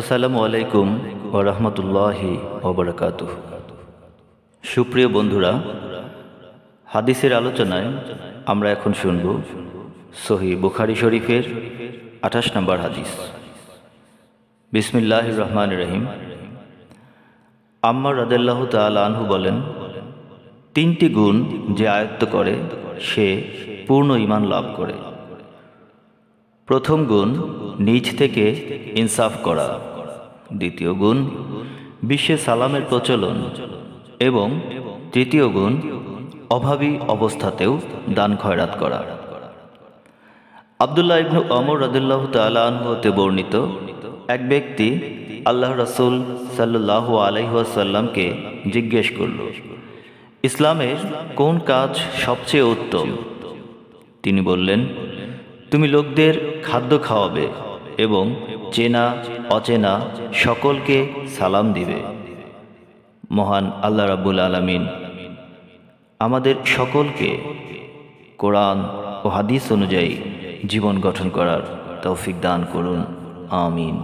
আসসালামু আলাইকুম ওয়া রাহমাতুল্লাহি ওয়া বারাকাতুহু। সুপ্রিয় বন্ধুরা, হাদিসের আলোচনায় আমরা এখন শুনব সহিহ বুখারী শরীফের 28 নম্বর হাদিস। বিসমিল্লাহির রহমানির রহিম। আম্মার রাদিয়াল্লাহু তাআলা আনহু বলেন, তিনটি গুণ যে আয়ত্ত করে সে পূর্ণ ঈমান লাভ করে। প্রথম গুণ নিজ থেকে ইনসাফ করা, দ্বিতীয় গুণ বিশ্বে সালামের প্রচলন এবং তৃতীয় গুণ অভাবী অবস্থাতেও দান খয়রাত করা। আব্দুল্লাহ ইবনু ওমর রাদিয়াল্লাহু তাআলা আনহু হতে বর্ণিত, এক ব্যক্তি আল্লাহ রাসূল সাল্লাল্লাহু আলাইহি ওয়াসাল্লামকে জিজ্ঞেস করল, ইসলামের কোন কাজ সবচেয়ে উত্তম? তিনি বললেন, তুমি লোকদের খাদ্য খাওয়াবে এবং চেনা অচেনা সকলকে সালাম দিবে। মহান আল্লাহ রাব্বুল আলামিন আমাদের সকলকে কোরআন ও হাদিস অনুযায়ী জীবন গঠন করার তৌফিক দান করুন। আমিন।